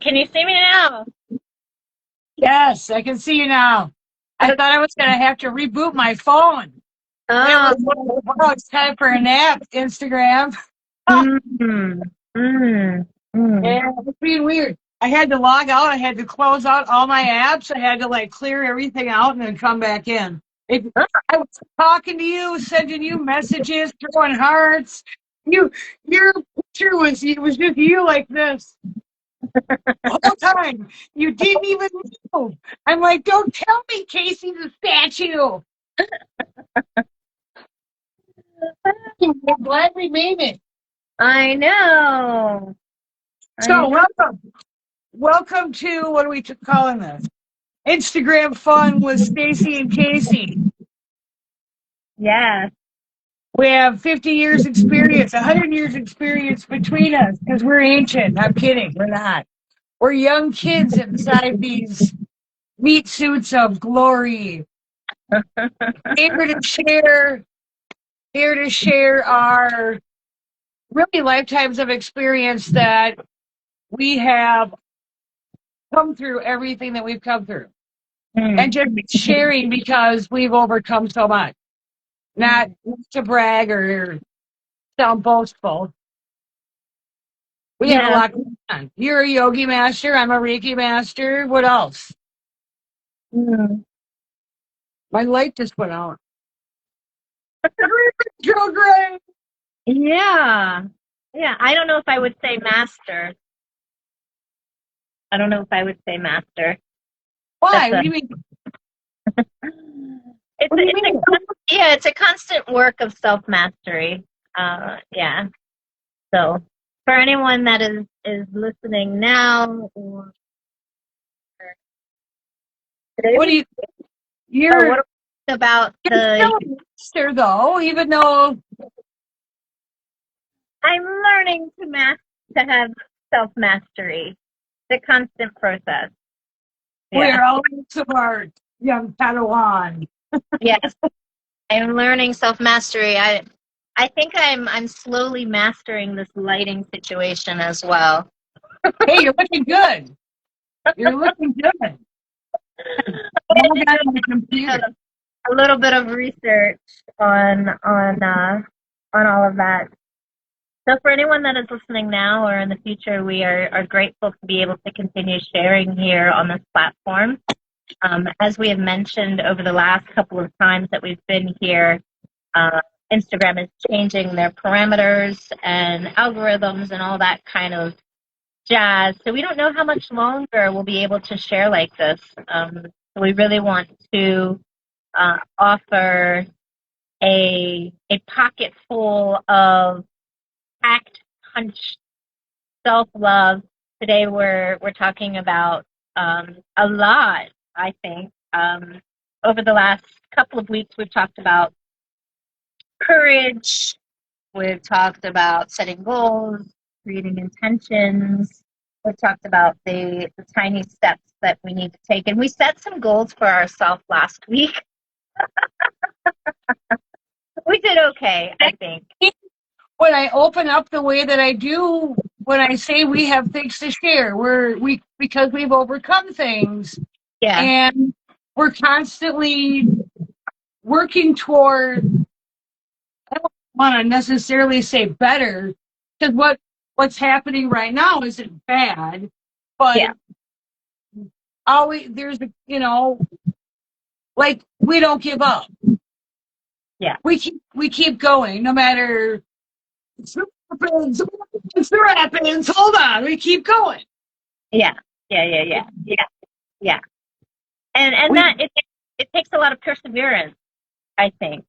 Can you see me now? Yes, I can see you now. I thought I was going to have to reboot my phone. It Oh, was like, oh, it's time for a nap, Instagram. mm, mm, mm. Yeah, it's being weird. I had to log out. I had to close out all my apps. I had to like clear everything out and then come back in. I was talking to you, sending you messages, throwing hearts. Your picture was just you like this the whole time. You didn't even move. I'm like, don't tell me Casey's a statue. I'm glad we made it. I know. So welcome to what are we calling this? Instagram fun with Stacy and Casey. Yeah. We have 50 years experience, 100 years experience between us because we're ancient. I'm kidding. We're not. We're young kids inside these meat suits of glory. Here to share, here to share our really lifetimes of experience that we have come through everything that we've come through. And just sharing because we've overcome so much. Not to brag or sound boastful. We have a Yeah. lot going on. You're a yogi master. I'm a Reiki master. What else? Mm. My light just went out. Children. Yeah. Yeah. I don't know if I would say master. I don't know if I would say master. Why? That's What a do you mean? it's What a, do you it's mean? a yeah, it's a constant work of self mastery. Yeah. So for anyone that is listening now or today What do you? or You're what about you're still a master though, even though I'm learning to have self mastery. The constant process. Yeah. we're all smart, young Padawan. Yes. I'm learning self mastery. I think I'm slowly mastering this lighting situation as well. Hey, you're looking good. You're looking good. I had Log to on do the computer. a little bit of research on all of that. So for anyone that is listening now or in the future, we are grateful to be able to continue sharing here on this platform. As we have mentioned over the last couple of times that we've been here, uh, Instagram is changing their parameters and algorithms and all that kind of jazz. So we don't know how much longer we'll be able to share like this. So we really want to offer a pocket full of packed punch self-love. Today we're talking about a lot, I think. Over the last couple of weeks, we've talked about courage. We've talked about setting goals, creating intentions. We've talked about the tiny steps that we need to take. And we set some goals for ourselves last week. We did okay, I think. When I open up the way that I do, when I say we have things to share, because we've overcome things, Yeah. and we're constantly working toward. I don't want to necessarily say better, because what's happening right now isn't bad, but Yeah. always there's like we don't give up. Yeah. We keep going no matter. Happens. Hold on, we keep going. Yeah. And that it takes a lot of perseverance, I think.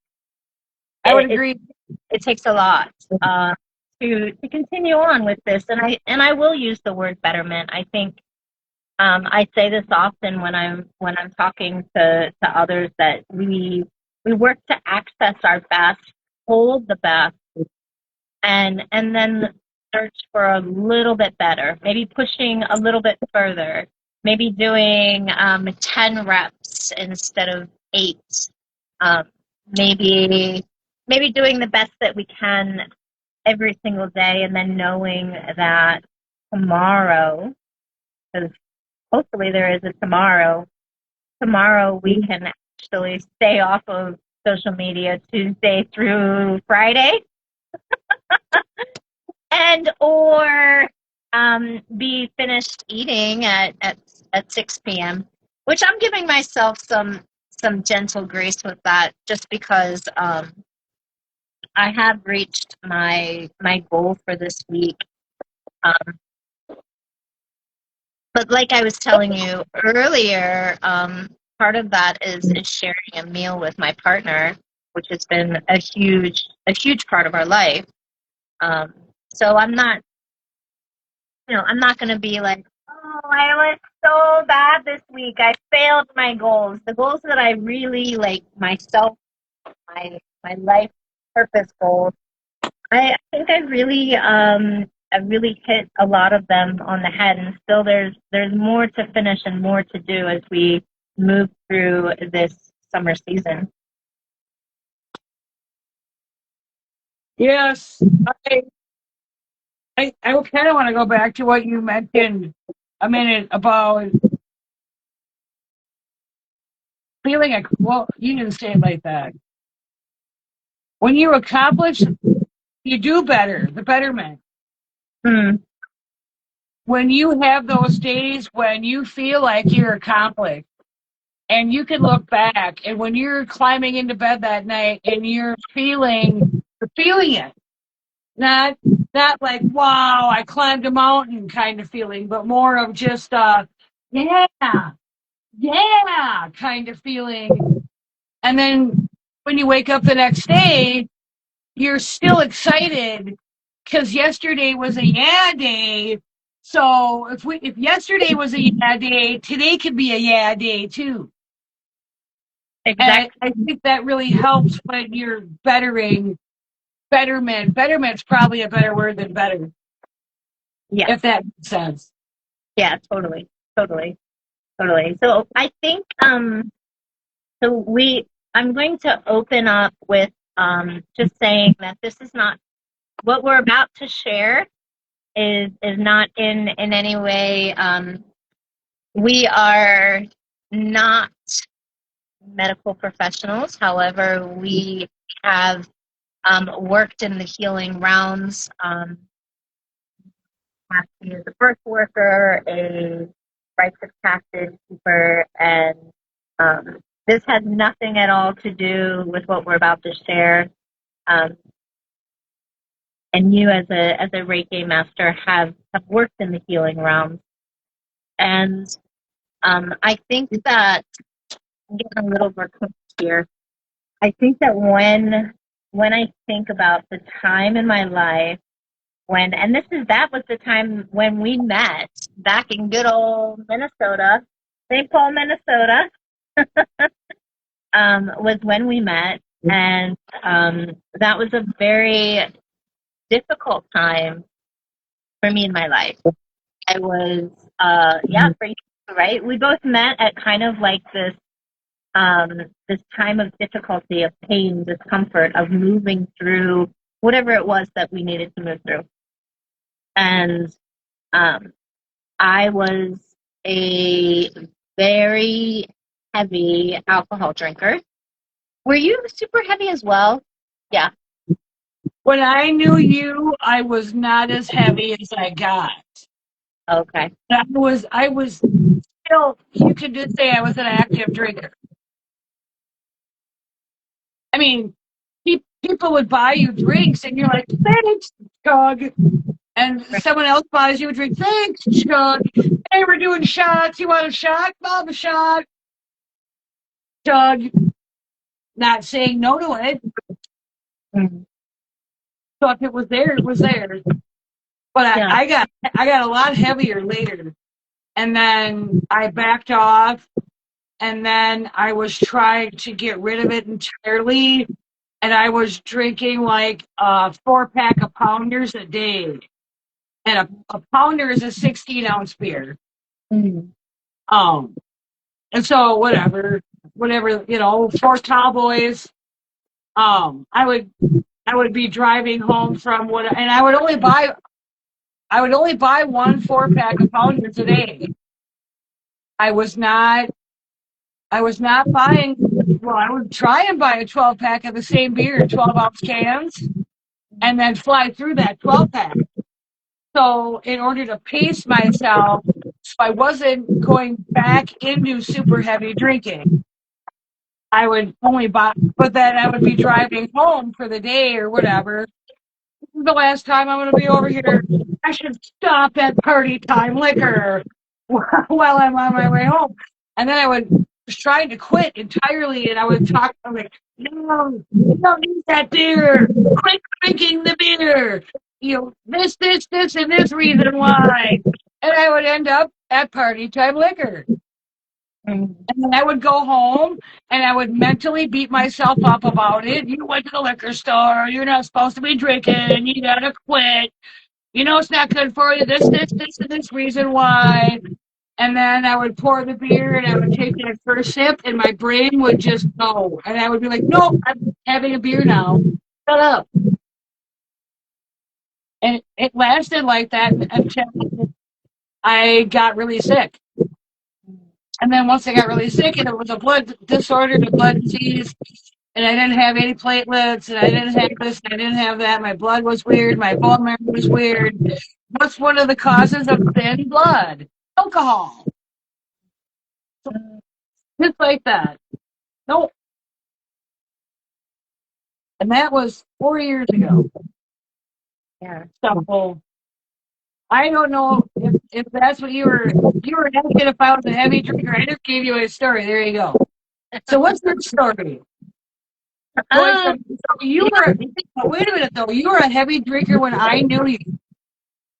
I would agree. It takes a lot to continue on with this, and I will use the word betterment. I think I say this often when I'm talking to others, that we work to access our best, hold the best, and then search for a little bit better, maybe pushing a little bit further, maybe doing 10 reps instead of 8, maybe doing the best that we can every single day, and then knowing that tomorrow, because hopefully there is a tomorrow we can actually stay off of social media Tuesday through Friday and or be finished eating at 6 p.m., which I'm giving myself some gentle grace with that, just because I have reached my goal for this week. But like I was telling you earlier, part of that is sharing a meal with my partner, which has been a huge part of our life. So I'm not going to be like, oh, I was so bad this week. I failed my goals. The goals that I really like, myself, my life purpose goals. I think I really hit a lot of them on the head, and still there's more to finish and more to do as we move through this summer season. Yes, I kind of want to go back to what you mentioned a minute about feeling like, well, you didn't say it like that. When you accomplish, you do better, the betterment. When you have those days when you feel like you're accomplished, and you can look back, and when you're climbing into bed that night and you're feeling it, not like, wow, I climbed a mountain kind of feeling, but more of just yeah kind of feeling. And then when you wake up the next day, you're still excited because yesterday was a yeah day. So if yesterday was a yeah day, today could be a yeah day too. Exactly. And I think that really helps when you're betterment. Betterment's probably a better word than better. Yeah. If that makes sense. Yeah, totally. So I think I'm going to open up with just saying that this is not what we're about to share is not in any way we are not medical professionals. However, we have worked in the healing realms. As a birth worker, a rites of passage keeper, and this has nothing at all to do with what we're about to share. And you, as a Reiki master, have worked in the healing realms, and I think that I'm getting a little more here. I think that when I think about the time in my life when, and that was the time when we met back in good old Minnesota, St. Paul, Minnesota, was when we met, and that was a very difficult time for me in my life. I was, for you, right? We both met at kind of like this time of difficulty, of pain, discomfort, of moving through whatever it was that we needed to move through. And I was a very heavy alcohol drinker. Were you super heavy as well? Yeah. When I knew you, I was not as heavy as I got. Okay. I was still, you could just say I was an active drinker. I mean, people would buy you drinks and you're like, thanks, Chug. And someone else buys you a drink, thanks, Chug. Hey, we're doing shots. You want a shot? Bob, a shot. Chug. Not saying no to it. Mm-hmm. So if it was there, it was there. But I got a lot heavier later. And then I backed off. And then I was trying to get rid of it entirely. And I was drinking like a 4-pack of Pounders a day. And a Pounder is a 16-ounce beer. Mm-hmm. And so whatever, 4 Cowboys. I would be driving home from and I would only buy 1 4-pack of Pounders a day. I was not buying. Well, I would try and buy a 12-pack of the same beer in 12-ounce cans, and then fly through that 12-pack. So, in order to pace myself, so I wasn't going back into super heavy drinking, I would only buy. But then I would be driving home for the day or whatever. This is the last time I'm going to be over here. I should stop at Party Time Liquor while I'm on my way home. And then I was trying to quit entirely, and I would talk. I'm like, no, you don't need that beer. Quit drinking the beer. This, and this reason why. And I would end up at Party Time Liquor. And then I would go home and I would mentally beat myself up about it. You went to the liquor store. You're not supposed to be drinking. You gotta quit. It's not good for you. This, and this reason why. And then I would pour the beer and I would take that first sip and my brain would just go. And I would be like, no, I'm having a beer now. Shut up. And it lasted like that until I got really sick. And then once I got really sick and it was a blood disorder, a blood disease, and I didn't have any platelets, and I didn't have this, and I didn't have that. My blood was weird. My bone marrow was weird. What's one of the causes of thin blood? Alcohol. Just like that. Nope. And that was 4 years ago. Yeah. So I don't know if that's what you were asking if I was a heavy drinker. I just gave you a story. There you go. So what's your story? You were, wait a minute though. You were a heavy drinker when I knew you.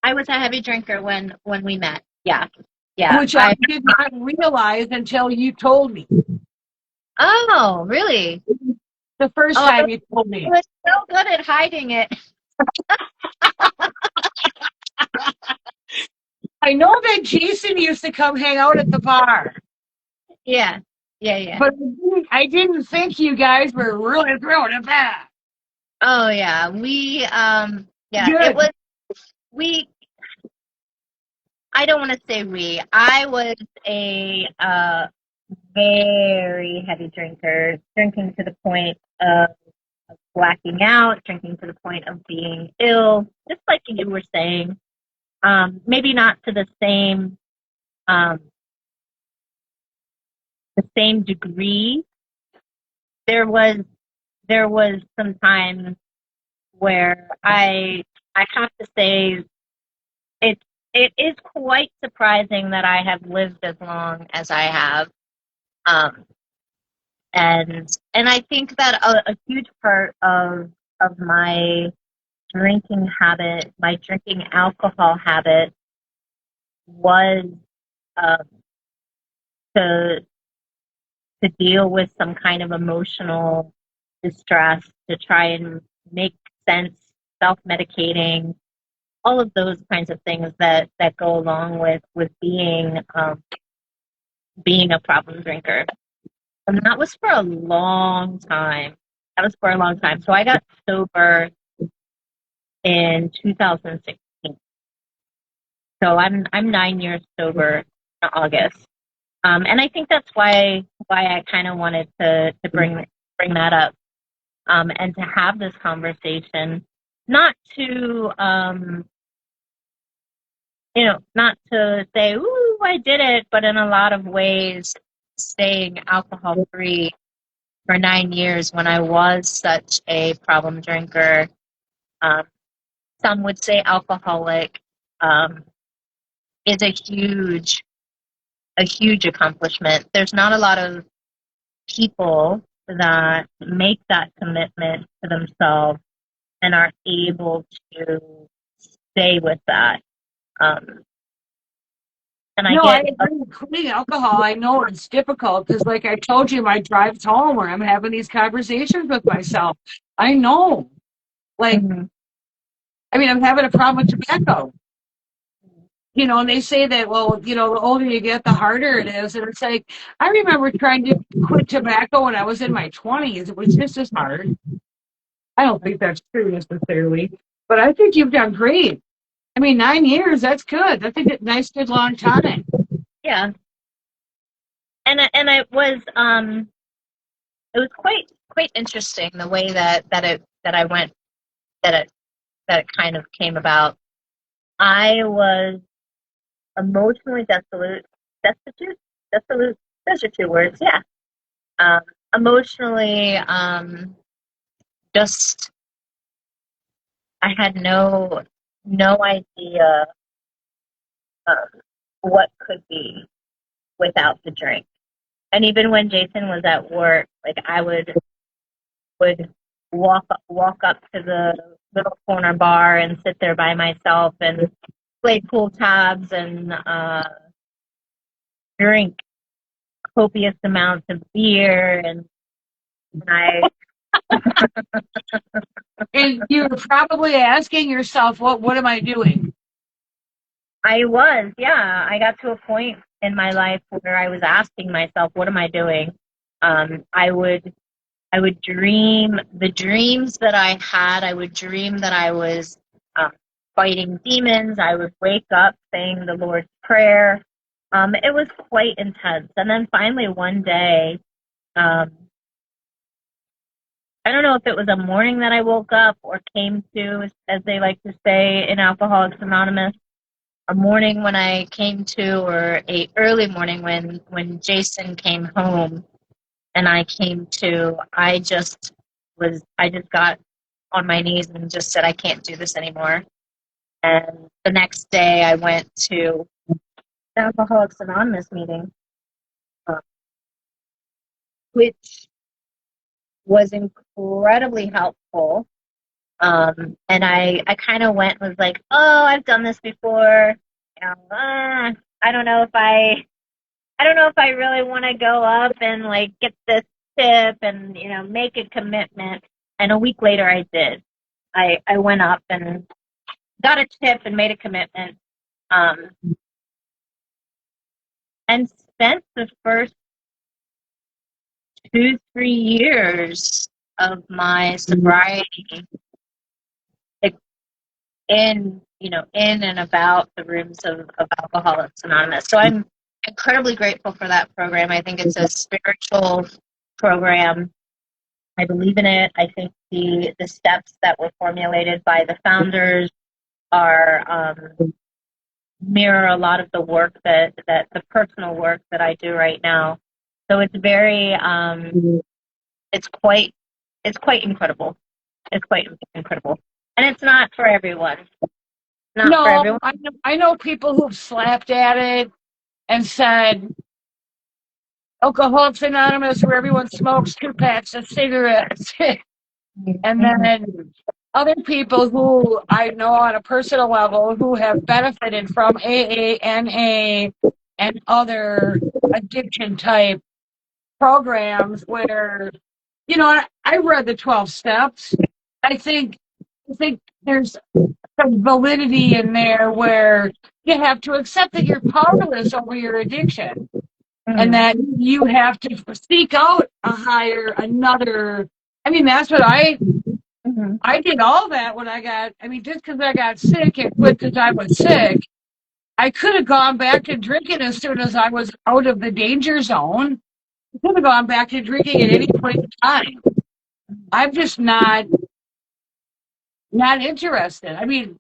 I was a heavy drinker when we met. Yeah. Yeah. Which I did not realize until you told me. Oh, really? The first time you told me. I was so good at hiding it. I know that Jason used to come hang out at the bar. Yeah. Yeah. But I didn't think you guys were really throwing it back. Oh yeah. Good. It was I don't want to say we. I was a very heavy drinker, drinking to the point of blacking out, drinking to the point of being ill, just like you were saying. Maybe not to the same degree. There was some times where I have to say it is quite surprising that I have lived as long as I have. And I think that a huge part of my drinking habit, my drinking alcohol habit, was uh, to to deal with some kind of emotional distress, to try and make sense, self-medicating, all of those kinds of things that go along with being a problem drinker. And that was for a long time. That was for a long time. So I got sober in 2016. So I'm 9 years sober in August. And I think that's why I kind of wanted to bring that up, and to have this conversation, not to not to say, "Ooh, I did it," but in a lot of ways, staying alcohol free for 9 years when I was such a problem drinker. Um, some would say alcoholic, is a huge accomplishment. There's not a lot of people that make that commitment to themselves and are able to stay with that. Um, and I No, I get, agree. Quitting alcohol, I know it's difficult because, like I told you, my drives home where I'm having these conversations with myself. I know. Like, Mhm. I mean, I'm having a problem with tobacco. And they say that, well, the older you get, the harder it is. And it's like, I remember trying to quit tobacco when I was in my 20s. It was just as hard. I don't think that's true necessarily, but I think you've done great. I mean, 9 years, that's good. That's a nice, good long time. Yeah, and it was quite interesting the way that I went that it kind of came about. I was emotionally destitute, desolate. Those are two words. Yeah, um, emotionally, just I had no idea um, what could be without the drink. And even when Jason was at work, like I would walk up to the little corner bar and sit there by myself and play pool tabs and drink copious amounts of beer, and I And you're probably asking yourself, what am I doing? I got to a point in my life where I was asking myself, what am I doing? I would dream the dreams that I had. I would dream that I was um, fighting demons. I would wake up saying the Lord's Prayer. It was quite intense. And then finally one day, um, I don't know if it was a morning that I woke up or came to, as they like to say in Alcoholics Anonymous, a morning when I came to, or a early morning when Jason came home and I came to. I just got on my knees and just said, I can't do this anymore. And the next day I went to the Alcoholics Anonymous meeting, uh, which was incredibly helpful. And I kind of went was like, oh, I've done this before. I don't know if I don't know if I really want to go up and like get this tip and make a commitment. And a week later, I did. I went up and got a tip and made a commitment. Um, and spent the first 2-3 years of my sobriety in and about the rooms of Alcoholics Anonymous. So I'm incredibly grateful for that program. I think it's a spiritual program. I believe in it. I think the steps that were formulated by the founders are mirror a lot of the work that the personal work that I do right now. So it's very it's quite incredible. It's quite incredible, and it's not for everyone. Not for No, everyone. I know people who've slapped at it and said, Alcoholics Anonymous, where everyone smokes 2 packs of cigarettes. And then other people who I know on a personal level who have benefited from AA, NA, and other addiction type programs where, I read the 12 steps. I think there's some validity in there where you have to accept that you're powerless over your addiction and that you have to seek out another. I mean, that's what I did all that when just because I got sick and quit because I was sick. I could have gone back to drinking as soon as I was out of the danger zone. I could have gone back to drinking at any point in time. I'm just not interested. I mean,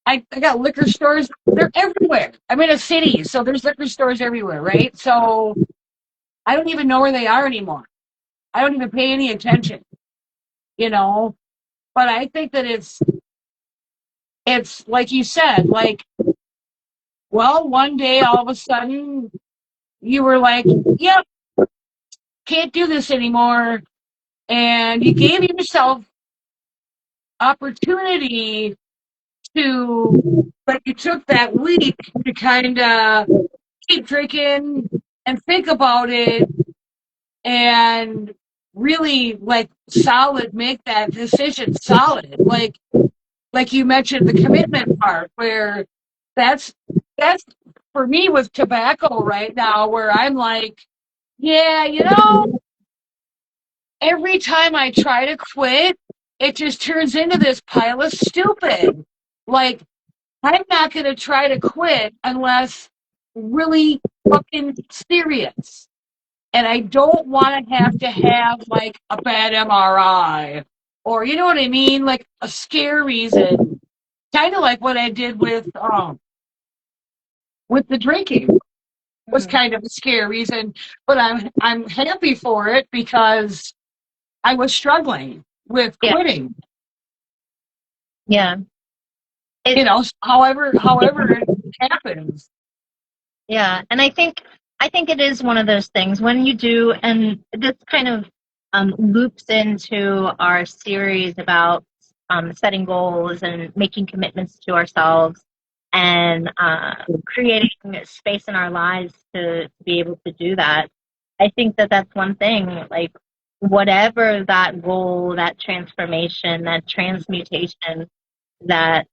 I got liquor stores. They're everywhere. I'm in a city, so there's liquor stores everywhere, right? So I don't even know where they are anymore. I don't even pay any attention, But I think that it's like you said, like, well, one day all of a sudden you were like, yep, can't do this anymore. And you gave yourself opportunity but you took that week to kind of keep drinking and think about it and really make that decision solid. Like you mentioned, the commitment part where that's for me with tobacco right now, where I'm like, yeah, every time I try to quit, it just turns into this pile of stupid. Like, I'm not going to try to quit unless really fucking serious. And I don't want to have like a bad MRI or, you know what I mean? Like a scare reason. Kind of like what I did with the drinking was kind of a scare reason, but I'm happy for it because I was struggling with quitting. Yeah. However it happens. Yeah, and I think it is one of those things when you do, and this kind of loops into our series about setting goals and making commitments to ourselves and creating space in our lives to be able to do that. I think that that's one thing, like whatever that goal, that transformation, that transmutation, that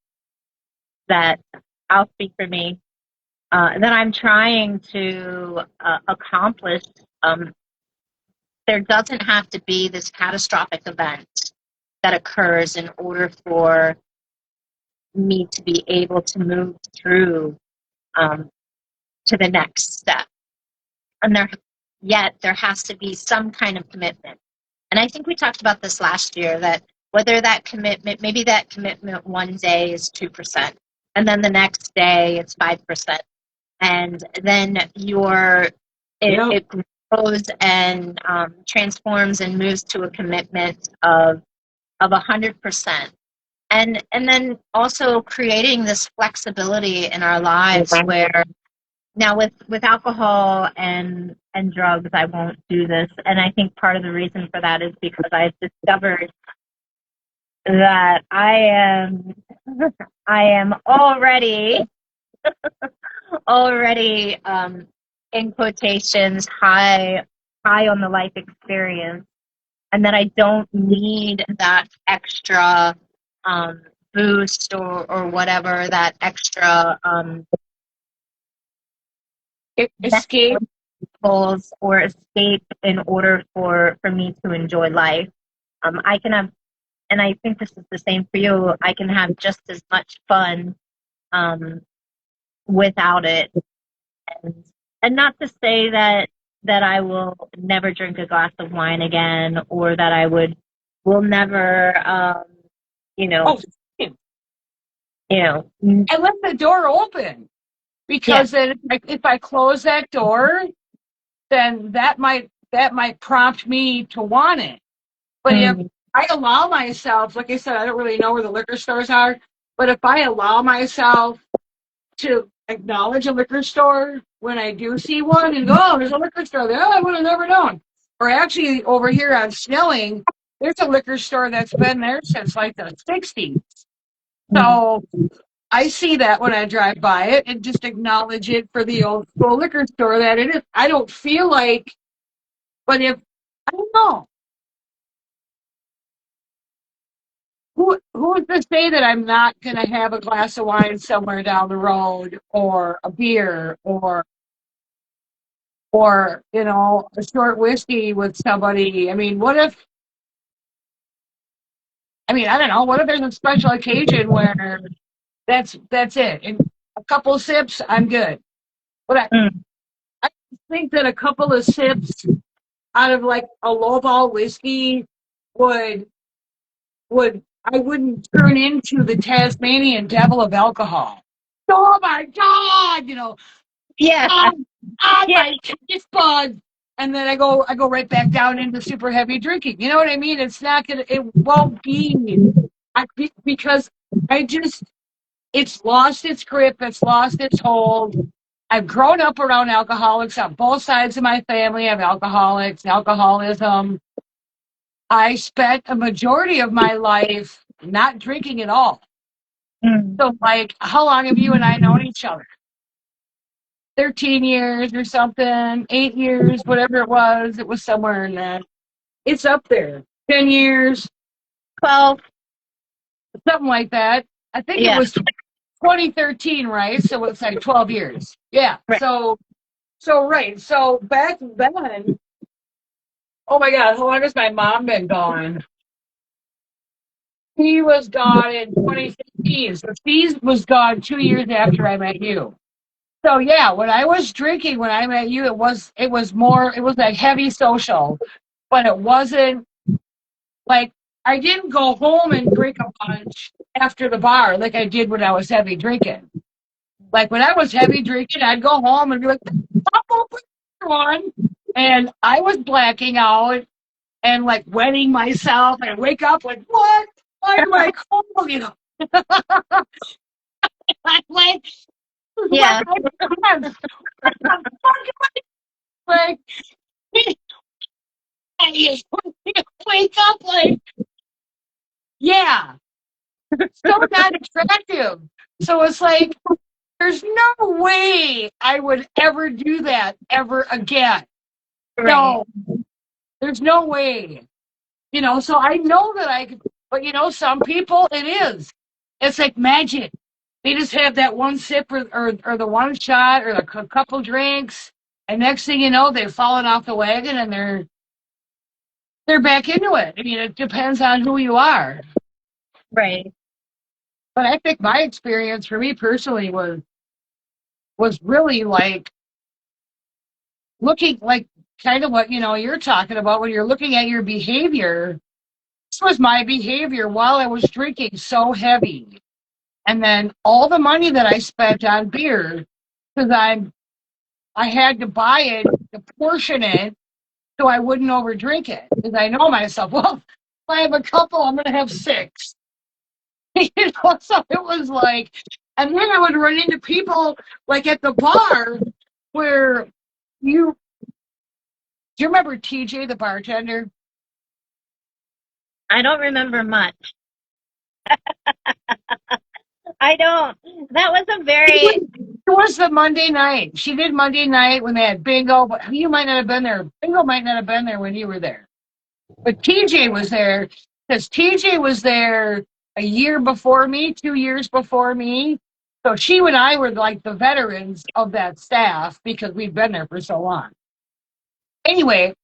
I'll speak for me, that I'm trying to accomplish. There doesn't have to be this catastrophic event that occurs in order for me to be able to move through to the next step. And there has to be some kind of commitment. And I think we talked about this last year, that whether that commitment, maybe that commitment one day is 2%, and then the next day it's 5%. And then it grows and transforms and moves to a commitment of 100%. And then also creating this flexibility in our lives where now with alcohol and drugs, I won't do this. And I think part of the reason for that is because I've discovered that I am already in quotations high on the life experience, and that I don't need that extra boost or whatever, that extra escape goals or escape in order for me to enjoy life. I can have, and I think this is the same for you, I can have just as much fun without it. And not to say that I will never drink a glass of wine again, or that I will never, I left the door open because then if I close that door, then that might prompt me to want it. But if I allow myself, like I said, I don't really know where the liquor stores are, but if I allow myself to acknowledge a liquor store when I do see one and go, oh, there's a liquor store there. Oh, I would have never known. Or actually, over here on Snelling, there's a liquor store that's been there since like the 60s. So I see that when I drive by it and just acknowledge it for the old school liquor store that it is. I don't feel like, but if, I don't know. Who is to say that I'm not going to have a glass of wine somewhere down the road or a beer or a short whiskey with somebody? I mean, I don't know, what if there's a special occasion where that's it? And a couple sips, I'm good. But I think that a couple of sips out of like a lowball whiskey would I wouldn't turn into the Tasmanian devil of alcohol. Oh my God, Yeah. on Yeah. my taste buds. And then I go right back down into super heavy drinking. You know what I mean? It won't be because it's lost its grip, it's lost its hold. I've grown up around alcoholics on both sides of my family. I have alcoholics, alcoholism. I spent a majority of my life not drinking at all. So, like, how long have you and I known each other? 13 years or something, 8 years, whatever it was. It was somewhere in that. It's up there. 10 years, 12. something like that. I think it was 2013, right? So it's like 12 years. Yeah. Right. Right. So back then, oh my God, how long has my mom been gone? She was gone in 2015. So she was gone 2 years after I met you. So yeah, when I was drinking when I met you, it was like heavy social, but it wasn't like I didn't go home and drink a bunch after the bar like I did when I was heavy drinking. Like when I was heavy drinking, I'd go home and be like, "Pop open one," and I was blacking out and like wetting myself. And I wake up like, "What? Why am I cold?" I'm like, Yeah. like, I wake up like, yeah, so not attractive. So it's like, there's no way I would ever do that ever again. Right. No, there's no way. So I know that I could, but some people it is. It's like magic. They just have that one sip or the one shot or a couple drinks, and next thing you know, they've fallen off the wagon and they're back into it. I mean, it depends on who you are. Right. But I think my experience for me personally was really like looking like kind of what you're talking about when you're looking at your behavior. This was my behavior while I was drinking so heavy. And then all the money that I spent on beer, because I had to buy it, to portion it, so I wouldn't overdrink it. Because I know myself, well, if I have a couple, I'm going to have 6. So it was like, and then I would run into people like at the bar where do you remember TJ, the bartender? I don't remember much. I don't. That was a very. It was the Monday night. She did Monday night when they had bingo, but you might not have been there. Bingo might not have been there when you were there. But TJ was there because TJ was there a year before me, 2 years before me. So she and I were like the veterans of that staff because we'd been there for so long. Anyway,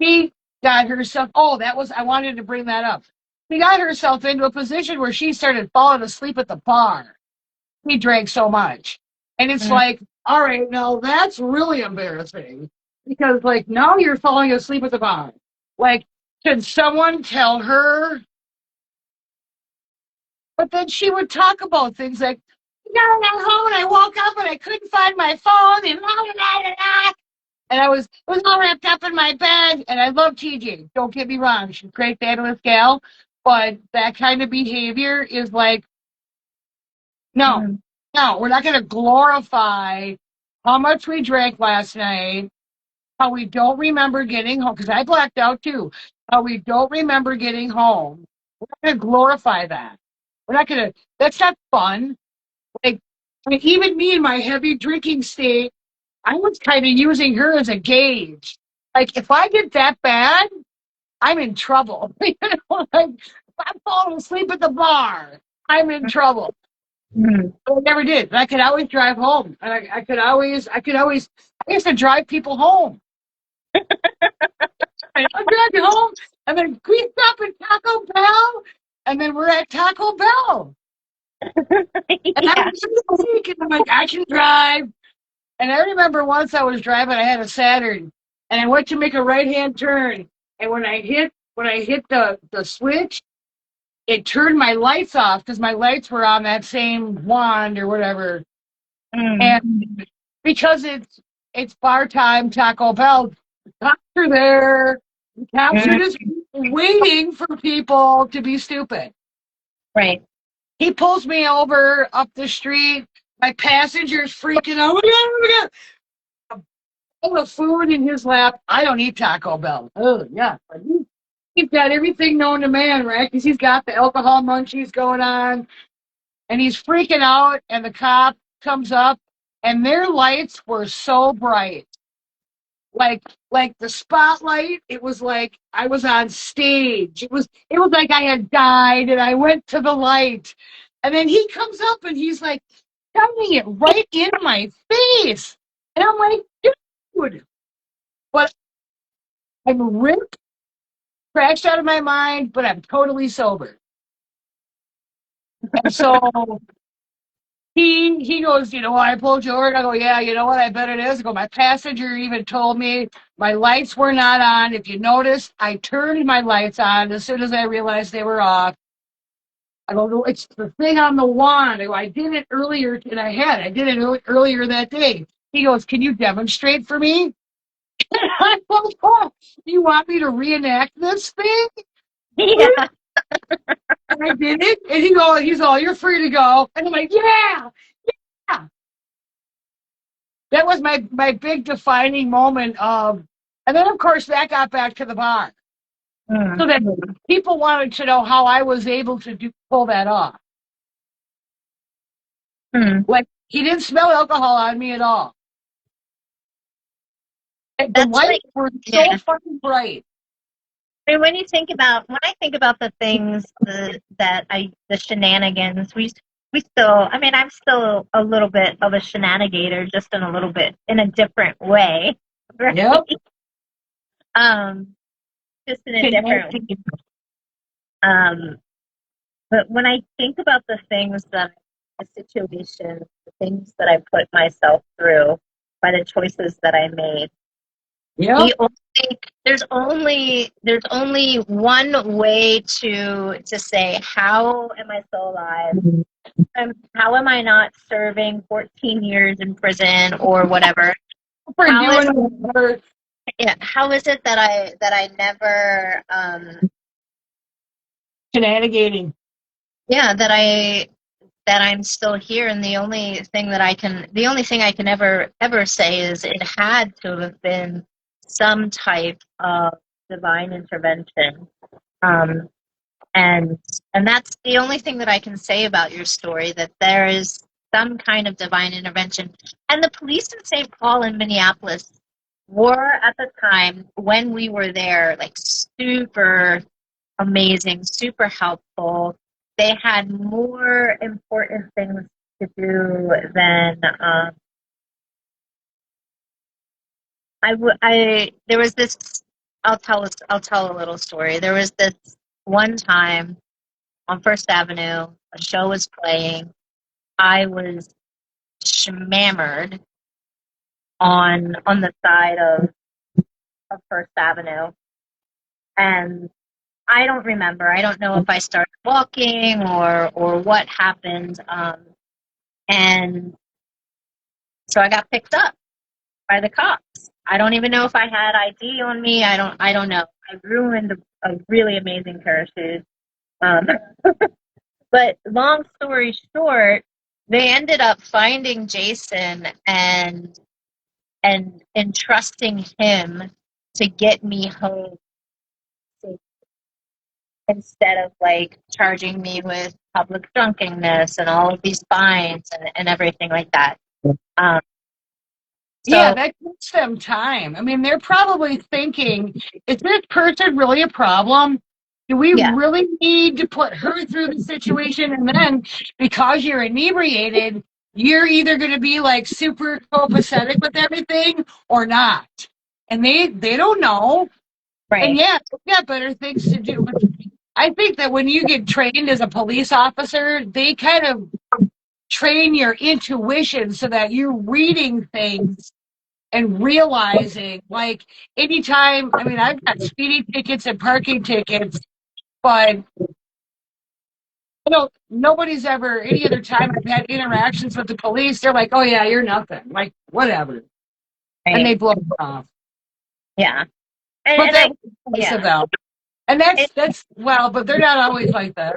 she got herself, I wanted to bring that up. She got herself into a position where she started falling asleep at the bar. He drank so much. And it's like, all right, now that's really embarrassing because, like, now you're falling asleep at the bar. Like, can someone tell her? But then she would talk about things like, I got home and I woke up and I couldn't find my phone and blah, blah, blah, blah. And it was all wrapped up in my bed. And I love TJ. Don't get me wrong. She's a great fabulous gal. But that kind of behavior is like, no. No, we're not going to glorify how much we drank last night, how we don't remember getting home, because I blacked out too, how we don't remember getting home. We're not going to glorify that. We're not going to, that's not fun. Like, I mean, even me in my heavy drinking state, I was kind of using her as a gauge. Like, if I get that bad, I'm in trouble. You know, like, if I'm falling asleep at the bar, I'm in trouble. Mm. I never did. But I could always drive home. And I used to drive people home. I'd drive you home, and then we stop at Taco Bell, and then we're at Taco Bell. And Yeah. I'm like, I can drive. And I remember once I was driving, I had a Saturn, and I went to make a right-hand turn. And when I hit the switch, it turned my lights off because my lights were on that same wand or whatever. Mm. And because it's bar time, Taco Bell, the cops are there. The cops are Mm. just waiting for people to be stupid. Right. He pulls me over up the street. My passenger's freaking out. Oh my God, oh my God. All the food in his lap. I don't eat Taco Bell. Oh, yeah. He's got everything known to man, right? Because he's got the alcohol munchies going on. And he's freaking out. And the cop comes up. And their lights were so bright. Like the spotlight, it was like I was on stage. It was like I had died and I went to the light. And then he comes up and he's like shining it right in my face. And I'm like, dude, but I'm ripped, crashed out of my mind, but I'm totally sober. And so he goes, you know what, I pulled you over. And I go, yeah, you know what, I bet it is. I go, my passenger even told me my lights were not on. If you noticed, I turned my lights on as soon as I realized they were off. I go, no, it's the thing on the wand. I go, I did it earlier, and I did it earlier that day. He goes, can you demonstrate for me? I go, oh, you want me to reenact this thing? Yeah. And I did it, and he's all, you're free to go. And I'm like, yeah, yeah. That was my big defining moment of, and then of course that got back to the bar. Mm. So that people wanted to know how I was able to pull that off. Mm. Like he didn't smell alcohol on me at all. And the That's like, lights were so yeah. fucking bright. I mean, when I think about the things the shenanigans, we still, I mean, I'm still a little bit of a shenanigator, just in a different way, right? Yep. Um, just in a different way. But when I think about the situations, the things that I put myself through by the choices that I made, Yep. there's only one way to say how am I still alive? How am I not serving 14 years in prison or whatever? How is it that I never Shenanigating. that I'm still here, and the only thing I can ever say is it had to have been some type of divine intervention. Um, and that's the only thing that I can say about your story, that there is some kind of divine intervention. And the police in St. Paul and Minneapolis were, at the time when we were there, like super amazing, super helpful. They had more important things to do than there was this. I'll tell a little story. There was this one time on First Avenue, a show was playing. I was shmammered on the side of First Avenue, and I don't remember. I don't know if I started walking or what happened. And so I got picked up by the cops. I don't even know if I had ID on me. I don't know. I ruined a really amazing pair of shoes. Um, but long story short, they ended up finding Jason and entrusting him to get me home instead of like charging me with public drunkenness and all of these fines and everything like that. Um, Yeah, so that gives them time. I mean, they're probably thinking, is this person really a problem? Do we yeah, really need to put her through the situation? And then because you're inebriated, you're either going to be like super copacetic with everything or not. And they don't know. And right, yeah, they've got better things to do. But I think that when you get trained as a police officer, they kind of train your intuition so that you're reading things and realizing, like, anytime, I mean, I've got speeding tickets and parking tickets, but nobody's ever, any other time I've had interactions with the police, they're like, oh yeah, you're nothing, like, whatever, and right, they blow it off. yeah, But and that I, was nice yeah, of them. And it, that's well, but they're not always like that.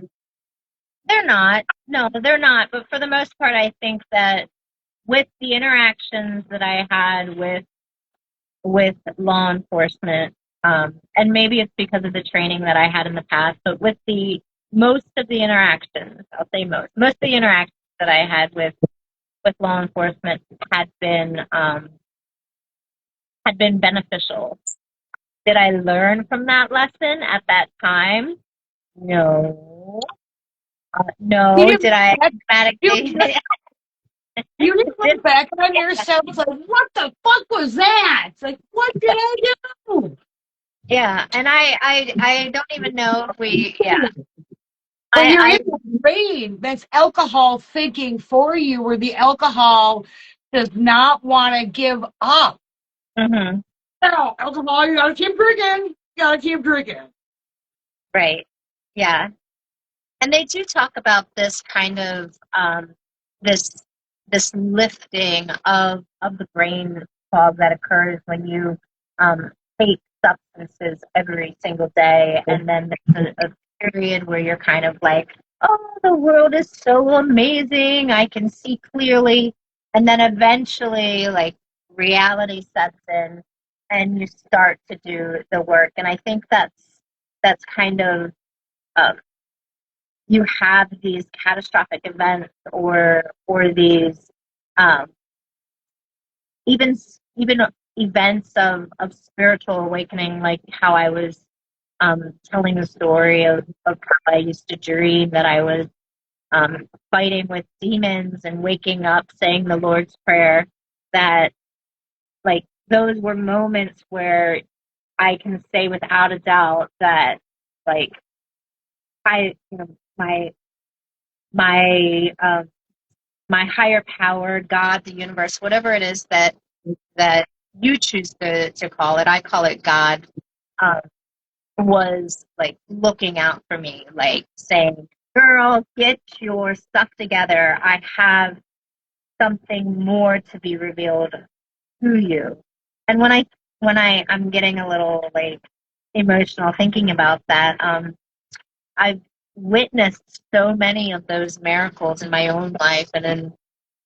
they're not. No, they're not. But for the most part, I think that with the interactions that I had with law enforcement, and maybe it's because of the training that I had in the past, but with the most of the interactions, I'll say most of the interactions that I had with law enforcement had been beneficial. Did I learn from that lesson at that time? No. You No. didn't Did I you, automatically? you didn't did, look back on yourself like, what the fuck was that? It's like, what did I do? yeah, and I don't even know if we. Yeah, But you're in I the brain that's alcohol thinking for you, where the alcohol does not want to give up. mhm, No, alcohol, you gotta keep drinking. You gotta keep drinking. right. Yeah, and they do talk about this kind of this this lifting of the brain fog that occurs when you take substances every single day, and then there's a period where you're kind of like, oh, the world is so amazing, I can see clearly, and then eventually, like, reality sets in, and you start to do the work, and I think that's kind of um, you have these catastrophic events or these um, even even events of spiritual awakening, like how I was telling the story of how I used to dream that I was fighting with demons and waking up saying the Lord's Prayer, that like those were moments where I can say without a doubt that like I you know my my higher power, God, the universe, whatever it is that you choose to call it, I call it God, um, was like looking out for me, like saying, "Girl, get your stuff together. I have something more to be revealed to you." And I'm getting a little like emotional thinking about that. I've witnessed so many of those miracles in my own life and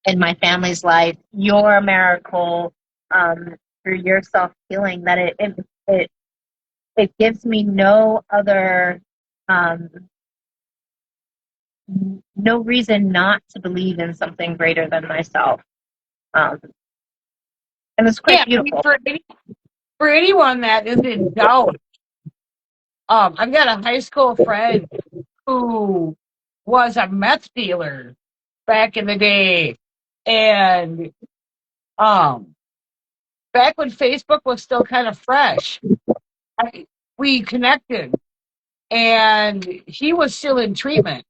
in my family's life. You're a miracle through your self healing. That it it gives me um, no reason not to believe in something greater than myself. Um, and it's quite Yeah, I mean, beautiful. for anyone that is in doubt, I've got a high school friend who was a meth dealer back in the day, and um, back when Facebook was still kind of fresh, we connected, and he was still in treatment,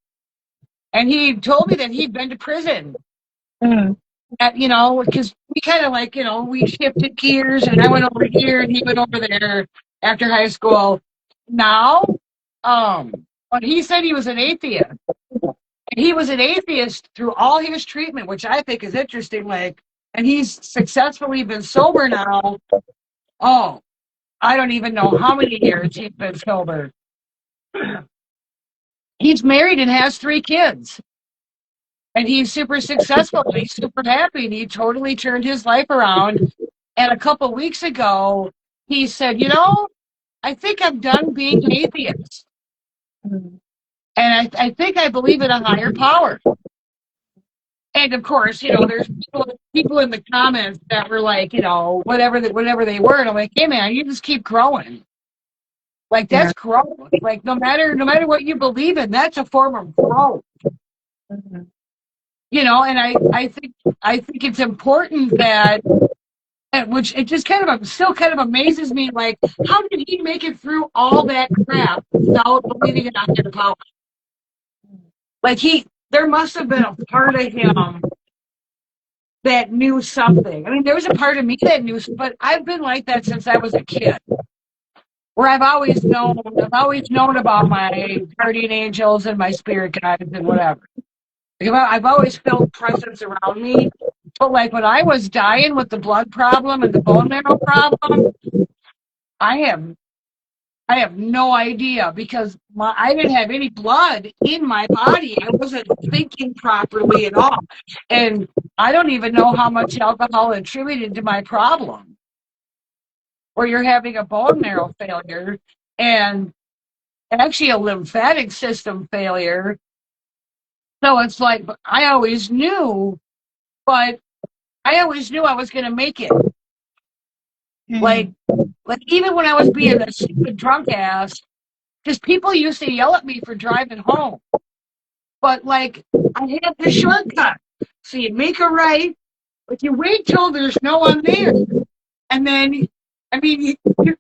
and he told me that he'd been to prison. Mm, Because we kind of like, we shifted gears, and I went over here and he went over there after high school. Now, but he said he was an atheist. And he was an atheist through all his treatment, which I think is interesting. Like, and he's successfully been sober now. Oh, I don't even know how many years he's been sober. He's married and has 3 kids. And he's super successful. And he's super happy. And he totally turned his life around. And a couple weeks ago, he said, I think I'm done being an atheist. Mhm. And I think I believe in a higher power. And of course, there's people in the comments that were like, whatever they were. And I'm like, hey man, you just keep growing. Like Yeah. that's growth. Like no matter what you believe in, that's a form of growth. Mhm. And I think it's important that, which it just still kind of amazes me, like how did he make it through all that crap without believing in a higher power? Like there must have been a part of him that knew something. I mean, there was a part of me that knew, but I've been like that since I was a kid, where I've always known about my guardian angels and my spirit guides and whatever. I've always felt presence around me. But like when I was dying with the blood problem and the bone marrow problem, I have no idea because I didn't have any blood in my body. I wasn't thinking properly at all. And I don't even know how much alcohol attributed to my problem. Or you're having a bone marrow failure and actually a lymphatic system failure. So it's like I always knew, but I always knew I was going to make it. Like even when I was being a stupid drunk ass, because people used to yell at me for driving home. But like I had the shortcut. So you make a right, but you wait till there's no one there. And then, I mean,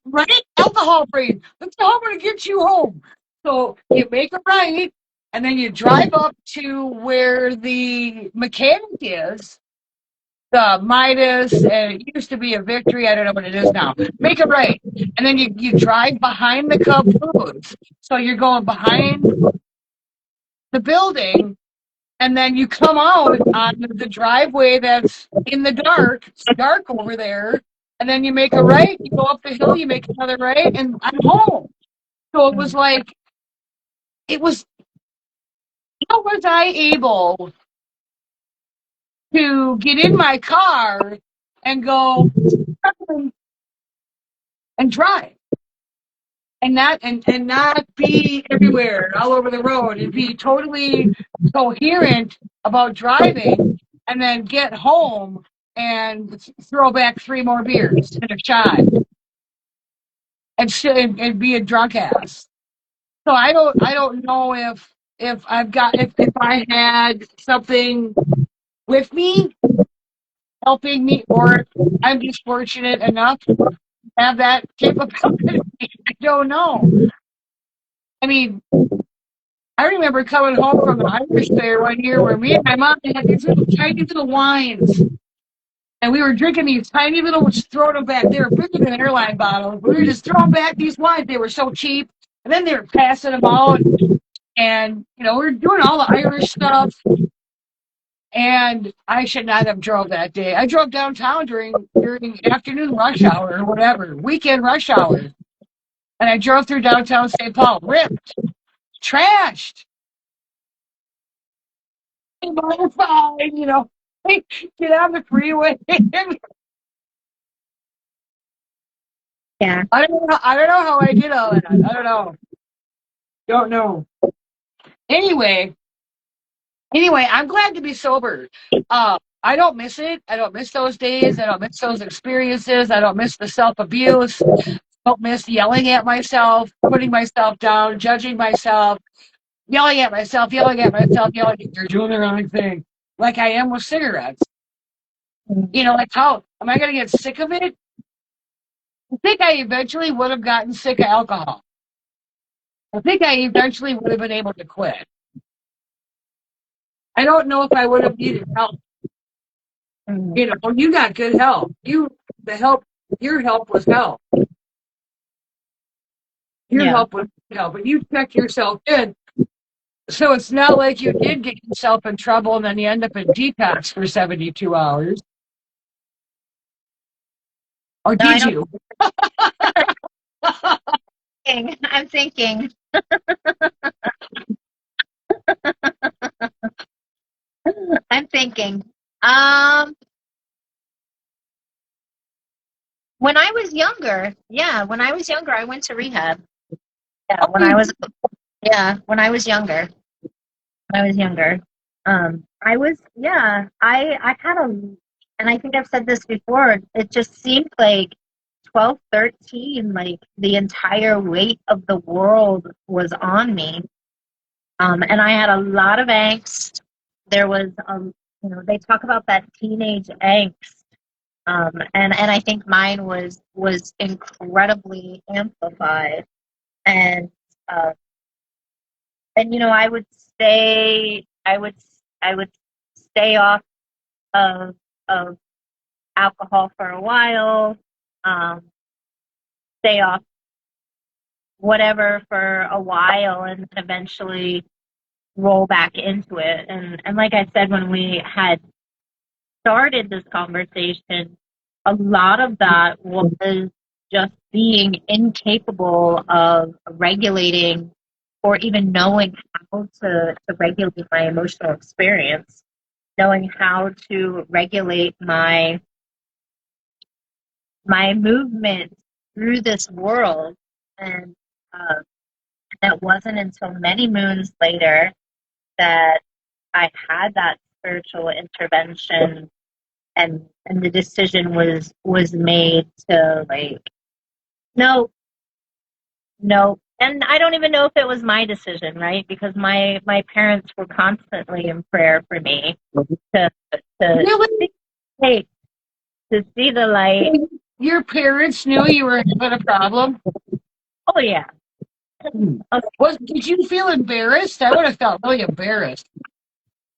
right? Alcohol free. That's how I'm going to get you home. So you make a right, and then you drive up to where the mechanic is, the Midas, and it used to be a Victory. I don't know what it is now. Make a right, and then you drive behind the Cub Foods. So you're going behind the building, and then you come out on the driveway that's in the dark. It's dark over there. And then you make a right, you go up the hill, you make another right, and I'm home. So it was like, how was I able to get in my car and go and drive and not be everywhere, all over the road, and be totally coherent about driving, and then get home and throw back 3 more beers and a shot and be a drunk ass. So I don't know if if I had something with me helping me, or I'm just fortunate enough to have that capability. I don't know. I mean, I remember coming home from the Irish fair one year where me and my mom had these little tiny little wines. And we were drinking these tiny little, throwing them back. They were bigger than airline bottles. We were just throwing back these wines. They were so cheap. And then they were passing them out. And, we were doing all the Irish stuff. And I should not have drove that day. I drove downtown during afternoon rush hour or whatever, weekend rush hour. And I drove through downtown St. Paul, ripped, trashed. Fine, get on the freeway. Yeah. I don't know how I did all that. I don't know. Don't know. Anyway, I'm glad to be sober. I don't miss it. I don't miss those days. I don't miss those experiences. I don't miss the self-abuse. I don't miss yelling at myself, putting myself down, judging myself, yelling at myself, yelling you're doing the wrong thing. Like I am with cigarettes. Like how am I going to get sick of it? I think I eventually would have gotten sick of alcohol. I think I eventually would have been able to quit. I don't know if I would have needed help. You got good help. Your help was help. Your help was help, but you checked yourself in. So it's not like you did get yourself in trouble and then you end up in detox for 72 hours. Or did you? I'm thinking. thinking. When I was younger, I went to rehab. Yeah, when I was younger. When I was younger. I had and I think I've said this before, it just seemed like 12, 13, like the entire weight of the world was on me. And I had a lot of angst. There was, they talk about that teenage angst. And I think mine was incredibly amplified. And, uh, I would I would stay off of of alcohol for a while, um, stay off whatever for a while, and eventually roll back into it. And like I said, when we had started this conversation, a lot of that was just being incapable of regulating or even knowing how to regulate my emotional experience, knowing how to regulate my movement through this world. And uh, that wasn't until many moons later that I had that spiritual intervention, and the decision was made to, like, no, no. And I don't even know if it was my decision, right? Because my parents were constantly in prayer for me to Really? hey, to see the light. Your parents knew you were having a problem? Oh yeah. Did you feel embarrassed? I would have felt really embarrassed.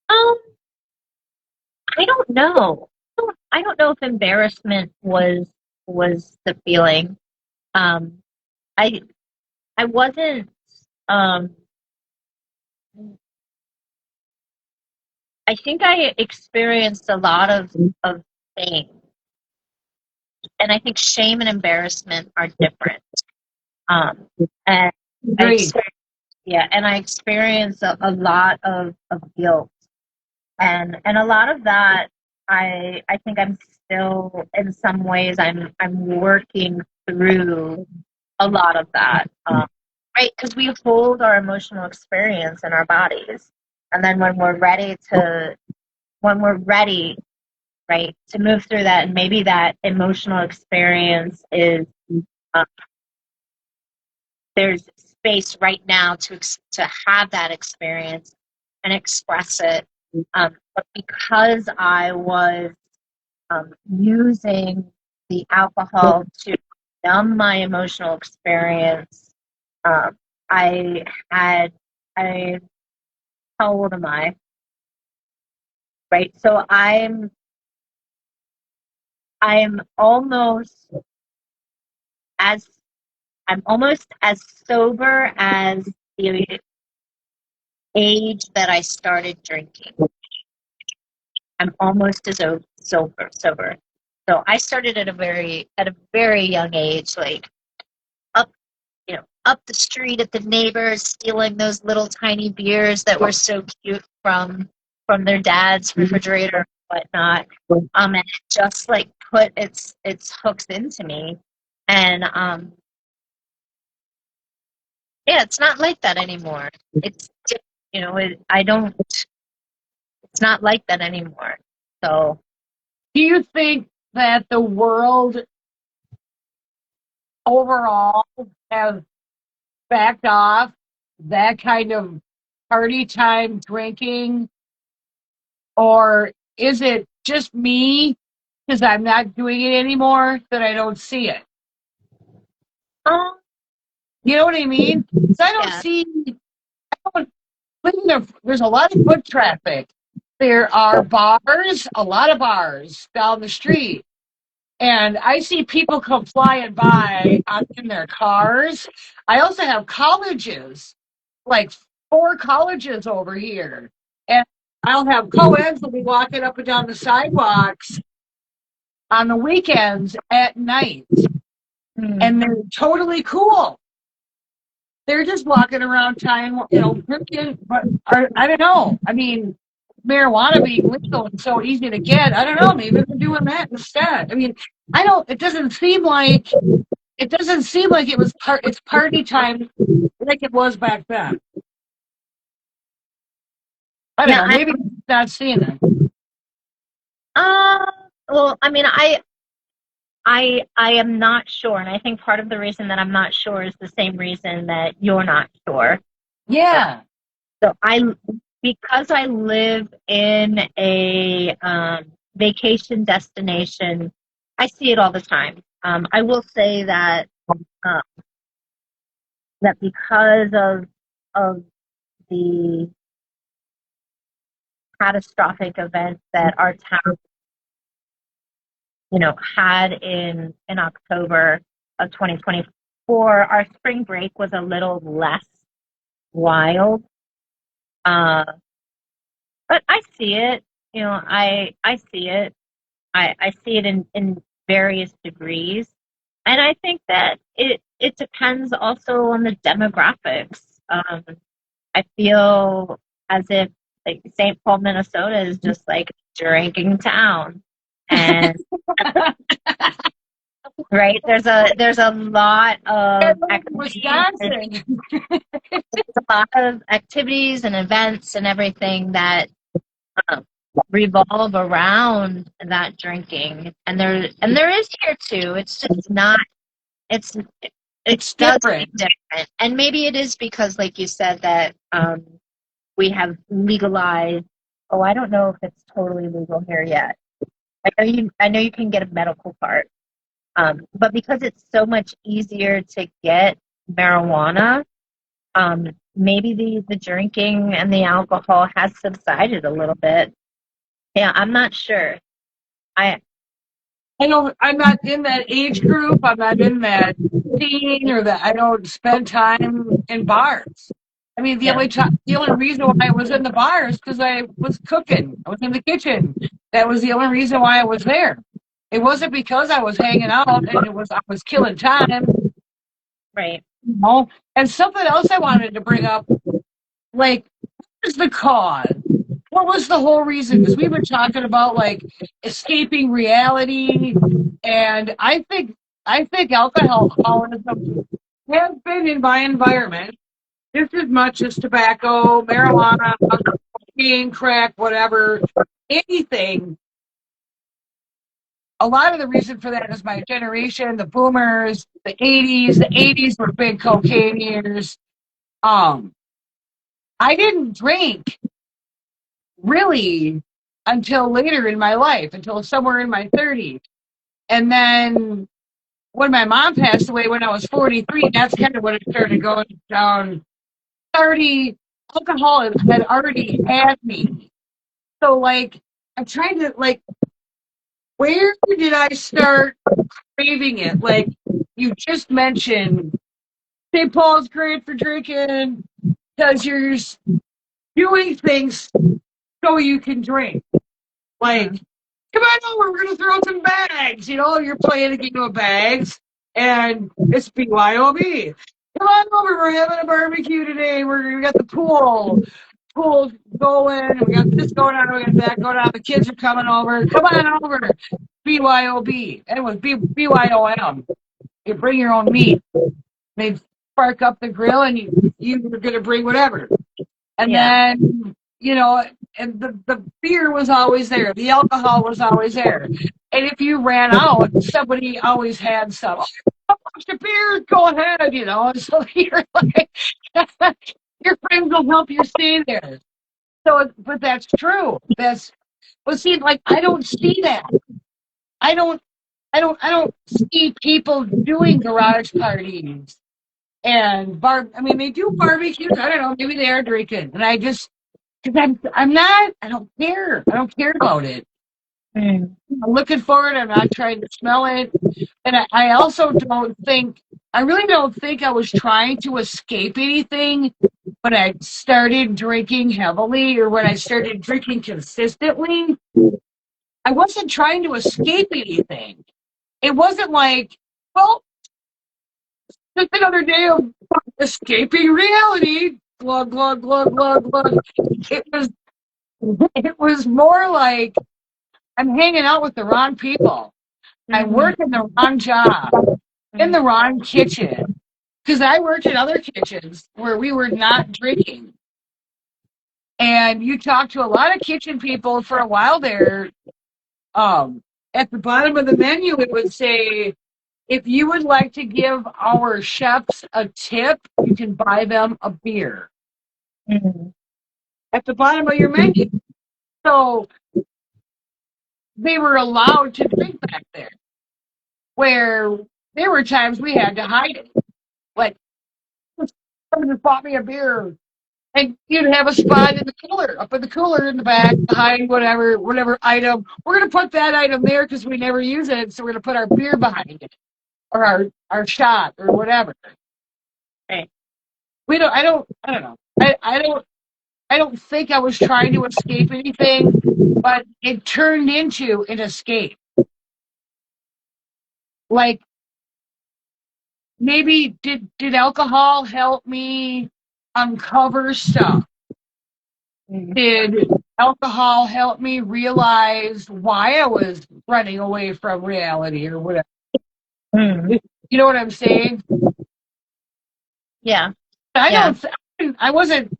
Um, I don't know. I don't know if embarrassment was the feeling. Um, I I wasn't. Um, I think I experienced a lot of shame, and I think shame and embarrassment are different. Um, and Great. I experienced a lot of guilt, and a lot of that. I think I'm still, in some ways, I'm working through a lot of that, right? Because we hold our emotional experience in our bodies, and then when we're ready, right, to move through that, and maybe that emotional experience is, uh, there's space right now to have that experience and express it. But because I was using the alcohol to numb my emotional experience, um, I had, I, how old am I? Right. So I'm almost as, I'm almost as sober as the age that I started drinking. I'm almost as sober. So I started at a very young age, like up, up the street at the neighbors, stealing those little tiny beers that were so cute from their dad's refrigerator and whatnot. And it just, like, put its hooks into me. And yeah, it's not like that anymore. It's, I don't. It's not like that anymore. So Do you think that the world overall has backed off that kind of party time drinking? Or is it just me because I'm not doing it anymore that I don't see it? um, You know what I mean? 'Cause I don't yeah. see, there's a lot of foot traffic. There are bars, a lot of bars down the street. And I see people come flying by in their cars. I also have colleges, like 4 colleges over here. And I'll have co-eds will be walking up and down the sidewalks on the weekends at night. And they're totally cool. They're just walking around town, drinking. But I don't know. I mean, marijuana being legal and so easy to get, I don't know, maybe they're doing that instead. I mean, it doesn't seem like it's party time like it was back then. I don't Yeah, know, maybe I'm not seeing it. well, I mean, I am not sure, and I think part of the reason that I'm not sure is the same reason that you're not sure. Yeah. So because I live in a vacation destination, I see it all the time. I will say that uh, that because of the catastrophic events that our town, had in October of 2024, our spring break was a little less wild. Uh, but I see it. I see it. I see it in various degrees. And I think that it depends also on the demographics. I feel as if like St. Paul, Minnesota is just like drinking town. And right, there's a lot of activities. Wisconsin. There's a lot of activities and events and everything that um, revolve around that drinking, and there is here too. It's just not. It's It's does different. seem different, and maybe it is because, like you said, that we have legalized. Oh, I don't know if it's totally legal here yet. I know you can get a medical card, but because it's so much easier to get marijuana, maybe the drinking and the alcohol has subsided a little bit. Yeah, I'm not sure. I I'm not in that age group. I'm not in that scene or that I don't spend time in bars. I mean, yeah, the only reason why I was in the bar is because I was cooking. I was in the kitchen. That was the only reason why I was there. It wasn't because I was hanging out and I was killing time. right. And something else I wanted to bring up, like, what is the cause? What was the whole reason? Because we were talking about like escaping reality, and I think alcoholism has been in my environment just as much as tobacco, marijuana, cocaine, crack, whatever, anything. A lot of the reason for that is my generation, the boomers, the 80s. The 80s were big cocaine years. Um, I didn't drink really until later in my life, until somewhere in my 30s. And then when my mom passed away when I was 43, that's kind of when it started going down. 30, alcohol had already had me. So, like, I'm trying to, like, where did I start craving it? Like, you just mentioned St. Paul's great for drinking because you're doing things so you can drink. Like, come on over, we're gonna throw some bags. You're playing a game of bags, and it's BYOB. Come on over, we're having a barbecue today. We got the pool going. We got this going on. We got that going on. The kids are coming over. Come on over, BYOB. And it was BYOM. You bring your own meat. They spark up the grill, and you were gonna bring whatever. And Yeah. then, and the beer was always there. The alcohol was always there. And if you ran out, somebody always had some. Oh, the beer, go ahead. So you're like, your friends will help you stay there. So, but that's true. But see, like, I don't see that. I don't, I don't see people doing garage parties and I mean, they do barbecues. I don't know. Maybe they are drinking. And because I'm not, I don't care. I don't care about it. Mm. I'm looking for it. I'm not trying to smell it. And I also I really don't think I was trying to escape anything when I started drinking heavily or when I started drinking consistently. I wasn't trying to escape anything. It wasn't like, well, just another day of escaping reality. Glug, glug, glug, glug, glug. It was It was more like I'm hanging out with the wrong people. I work in the wrong job, in the wrong kitchen. Because I worked in other kitchens where we were not drinking. And you talk to a lot of kitchen people for a while there. At the bottom of the menu, it would say, if you would like to give our chefs a tip, you can buy them a beer Mhm. at the bottom of your menu. So they were allowed to drink back there, where there were times we had to hide it. Like, someone just bought me a beer, and you'd have a spot in the cooler, up in the cooler in the back, behind whatever item. We're gonna put that item there because we never use it, so we're gonna put our beer behind it, or our shot, or whatever. Right. We don't. I don't know. I don't think I was trying to escape anything, but it turned into an escape. Like, maybe did alcohol help me uncover stuff? Did alcohol help me realize why I was running away from reality or whatever? Mm. You know what I'm saying? Yeah. I Yeah. don't. I wasn't,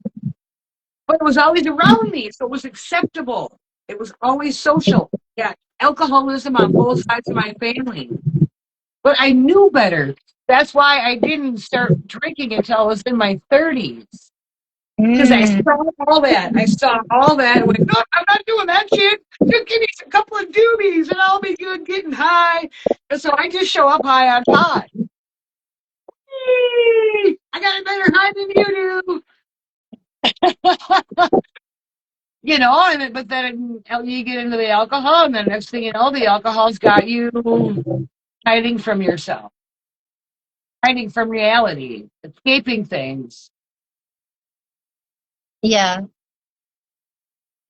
but it was always around me, so it was acceptable. It was always social. Yeah, alcoholism on both sides of my family. But I knew better. That's why I didn't start drinking until I was in my 30s. Because I Mm. saw all that. I saw all that and went, no, I'm not doing that shit. Just give me a couple of doobies and I'll be good getting high. And so I just show up high on pot. Yay! I got a better high than you do. You know, but then you get into the alcohol, and then next thing you know, the alcohol's got you hiding from yourself, hiding from reality, escaping things. Yeah.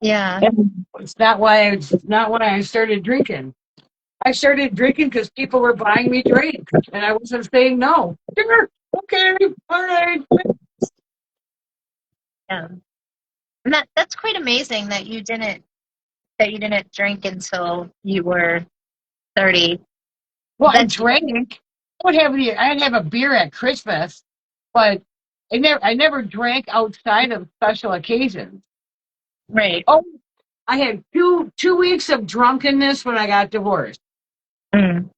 Yeah. And it's not why I started drinking. I started drinking because people were buying me drinks, and I wasn't saying no. Sure, okay, all right. Yeah. And that's quite amazing that you didn't drink until you were 30. Well, I That's drank. I'd have a beer at Christmas, but I never drank outside of special occasions. right. Oh, I had two weeks of drunkenness when I got divorced. Mm.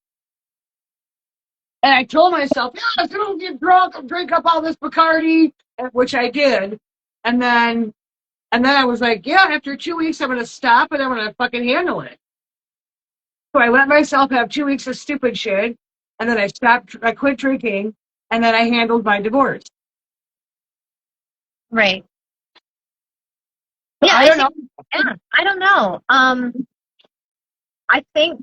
And I told myself, yeah, if I don't get drunk, I'll drink up all this Bacardi, which I did. And then I was like, yeah, after 2 weeks, I'm gonna stop and I'm gonna fucking handle it. So I let myself have 2 weeks of stupid shit, and then I quit drinking, and then I handled my divorce. Right. So Yeah, I I don't think know. yeah, I don't know. I think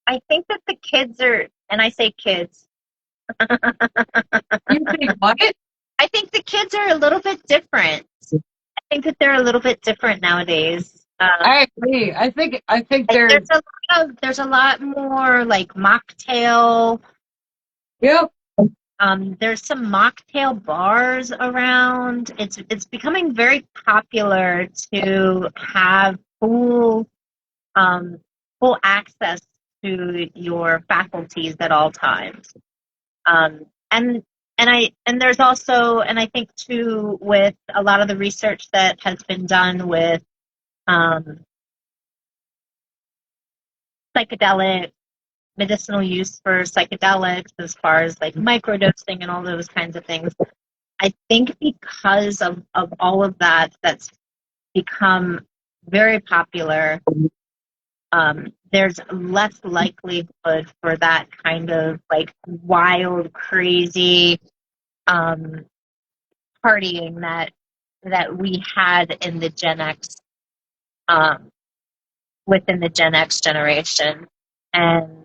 I think that the kids are, and I say kids, You think what? I think the kids are a little bit different. I think that they're a little bit different nowadays. I agree. I think Like they're there's a lot more like mocktail. yep. There's some mocktail bars around. It's becoming very popular to have um, full access to your faculties at all times. Um, and and there's also, and I think too, with a lot of the research that has been done with um, psychedelic medicinal use for psychedelics, as far as like microdosing and all those kinds of things. I think because of all of that, that's become very popular. There's less likelihood for that kind of like wild, crazy um, partying that we had in the Gen X, um, within the Gen X generation, and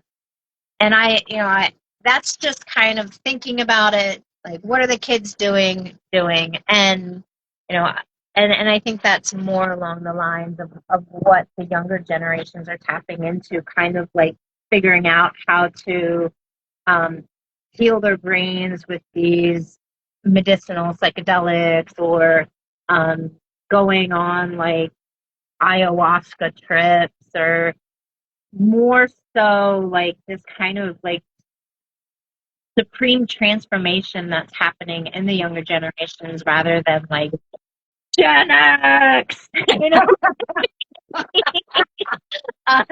I that's just kind of thinking about it, like what are the kids doing, and you know, and I think that's more along the lines of what the younger generations are tapping into, kind of like figuring out how to um, heal their brains with these medicinal psychedelics, or going on like ayahuasca trips, or more so like this kind of like supreme transformation that's happening in the younger generations rather than like Gen X, you know. Uh,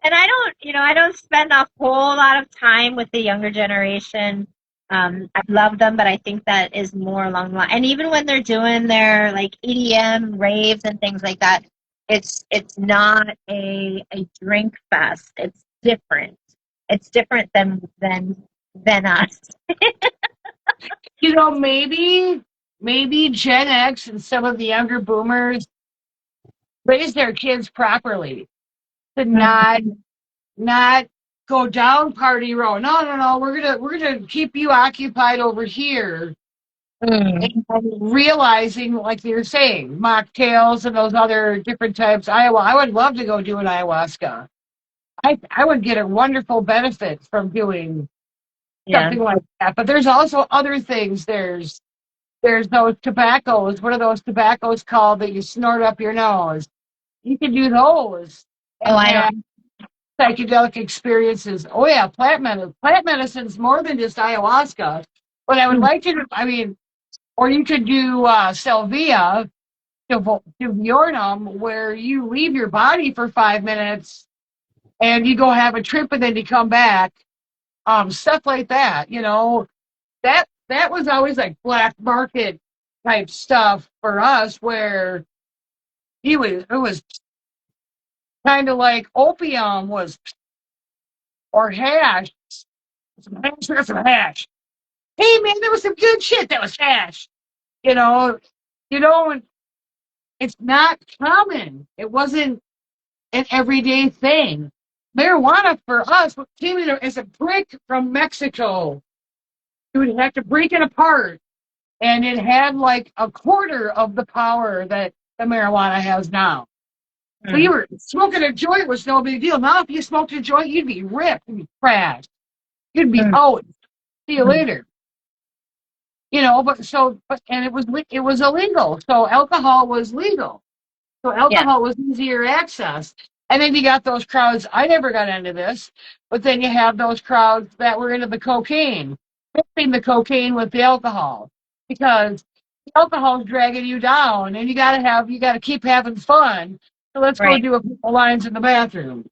and I don't spend a whole lot of time with the younger generation. I love them, but I think that is more along the line. And even when they're doing their like EDM raves and things like that, it's not a drink fest. It's different. It's different than us. You know, maybe Gen X and some of the younger boomers raise their kids properly to not go down party road. No, no, no. We're gonna keep you occupied over here. Mm. And realizing, like you're saying, mocktails and those other different types. I would love to go do an ayahuasca. I would get a wonderful benefit from doing Yeah. something like that. But there's also other things. There's those tobaccos. What are those tobaccos called that you snort up your nose? You can do those Oh, and I have don't. psychedelic experiences. Oh yeah, plant medicine's more than just ayahuasca. But I would like to do, I mean, or you could do salvia to Viornum, where you leave your body for 5 minutes and you go have a trip and then you come back. Stuff like that, you know. That was always like black market type stuff for us, where it was kind of like opium was, or hash. Some hash, or some hash. Hey man, there was some good shit that was hash. You know, you know, it's not common. It wasn't an everyday thing. Marijuana for us came in as a brick from Mexico. You would have to break it apart, and it had like a quarter of the power that the marijuana has now. So you were smoking a joint was no big deal. Now, if you smoked a joint, you'd be ripped, you'd be crashed, you'd be out. See you later. You know, and it was illegal. So alcohol was legal. So Yeah. alcohol was easier access. And then you got those crowds. I never got into this, but then you have those crowds that were into the cocaine, mixing the cocaine with the alcohol, because the alcohol's dragging you down, and you gotta keep having fun. So let's go Right. do a couple lines in the bathroom.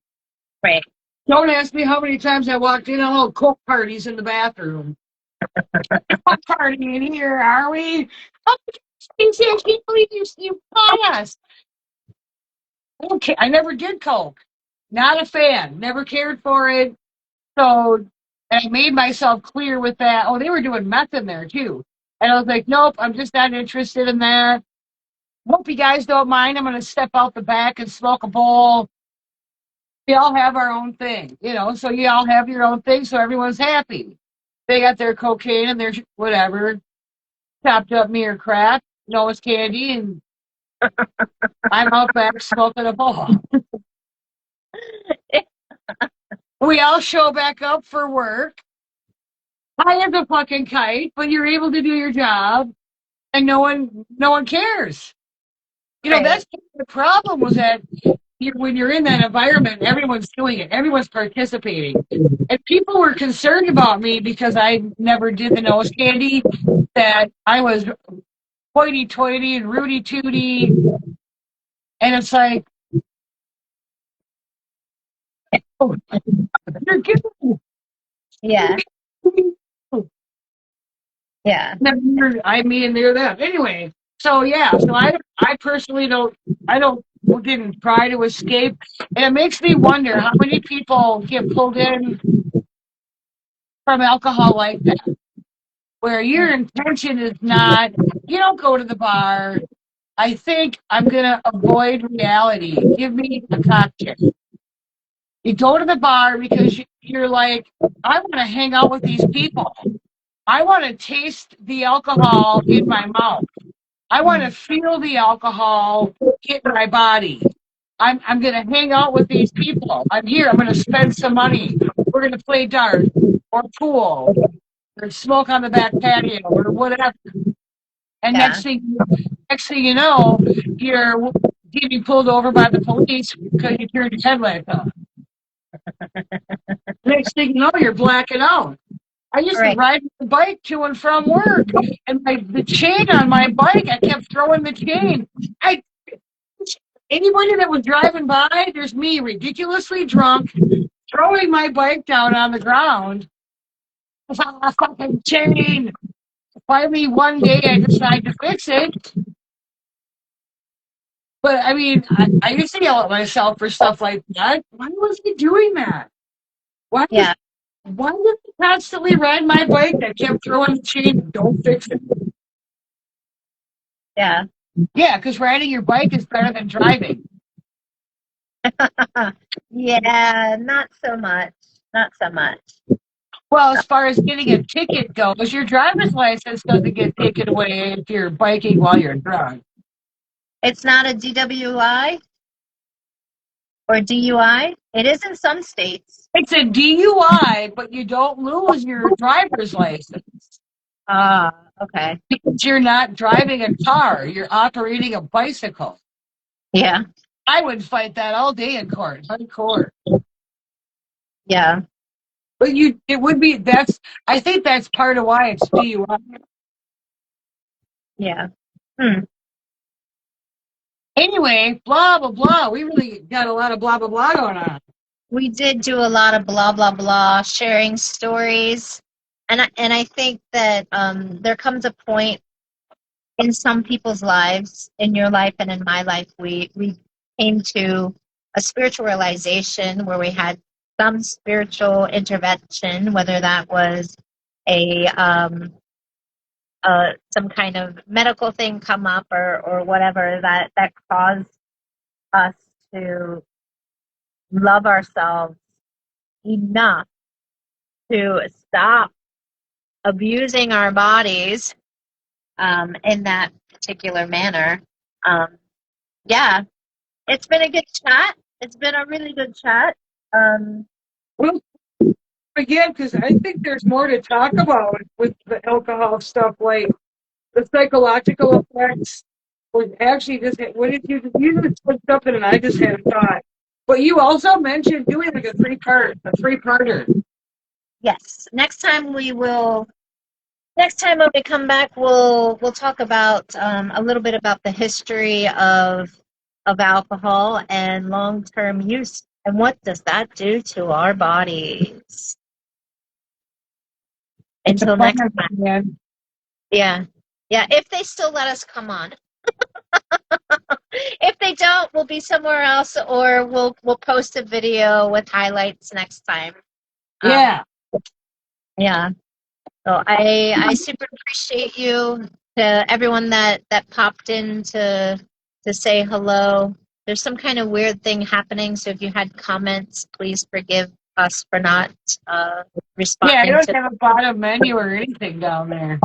Right. Don't ask me how many times I walked in on little coke parties in the bathroom. Coke party in here, are we? Oh, I can't believe you caught us. Okay, I never did coke. Not a fan. Never cared for it. So, and I made myself clear with that. Oh, they were doing meth in there too. And I was like, nope, I'm just not interested in that. Hope you guys don't mind. I'm going to step out the back and smoke a bowl. We all have our own thing, you know, so you all have your own thing, so everyone's happy. They got their cocaine and their whatever, chopped up me or crack, nose candy, and I'm out back smoking a bowl. We all show back up for work. High as a fucking kite, but you're able to do your job, and no one cares. You know, Right. that's the problem, was that when you're in that environment, everyone's doing it, everyone's participating. And people were concerned about me because I never did the nose candy, that I was hoity toity and rooty tooty. And it's like, oh, you're kidding. Yeah. Yeah. I mean, they're them. Anyway, so yeah, so I personally didn't try to escape. And it makes me wonder how many people get pulled in from alcohol like that, where your intention is not, you don't go to the bar. I think I'm going to avoid reality. Give me a cocktail. You go to the bar because you're like, I want to hang out with these people. I want to taste the alcohol in my mouth. I want to feel the alcohol hit my body. I'm going to hang out with these people. I'm here. I'm going to spend some money. We're going to play dart or pool or smoke on the back patio or whatever. And Yeah. next thing you know, you're getting pulled over by the police because you turned your headlights on. Next thing you know, you're blacking out. I used to Right. ride the bike to and from work, and the chain on my bike, I kept throwing the chain. I Anybody that was driving by, there's me ridiculously drunk, throwing my bike down on the ground. Ah, fucking chain. Finally, one day I decided to fix it. But I mean, I used to yell at myself for stuff like that. Why was he doing that? Why was Yeah. why did he constantly ride my bike? I kept throwing the chain. Don't fix it. Yeah. Yeah, because riding your bike is better than driving. Yeah. Not so much. Not so much. Well, as far as getting a ticket goes, your driver's license doesn't get taken away if you're biking while you're drunk. It's not a DWI or DUI. It is in some states. It's a DUI, but you don't lose your driver's license Ah, okay. because you're not driving a car, you're operating a bicycle. Yeah. I would fight that all day in court, hardcore. Yeah. But it would be, I think that's part of why it's DUI. Yeah. Hmm. Anyway, blah, blah, blah. We really got a lot of blah, blah, blah going on. We did do a lot of blah blah blah, sharing stories, and I think that there comes a point in some people's lives, in your life and in my life, we came to a spiritual realization where we had some spiritual intervention, whether that was a some kind of medical thing come up or whatever that caused us to love ourselves enough to stop abusing our bodies in that particular manner. Yeah, it's been a good chat. It's been a really good chat. Well, again, because I think there's more to talk about with the alcohol stuff, like the psychological effects. Or actually, what did you just said something, and I just had a thought. But you also mentioned doing like a three-parter. Yes, next time when we come back, we'll talk about a little bit about the history of alcohol and long-term use and what does that do to our bodies. Until next time. Man. Yeah. Yeah, if they still let us come on. If they don't, we'll be somewhere else or we'll post a video with highlights next time. Yeah. Yeah. So I super appreciate you, to everyone that popped in to say hello. There's some kind of weird thing happening, so if you had comments, please forgive us for not responding. Yeah, I don't have a bottom menu or anything down there.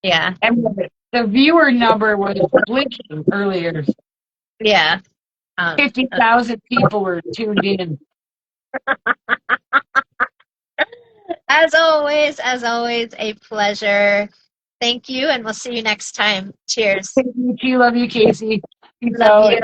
Yeah. And the viewer number was blinking earlier. Yeah. 50,000 people were tuned in. As always, a pleasure. Thank you, and we'll see you next time. Cheers. Love you, Casey. Love you.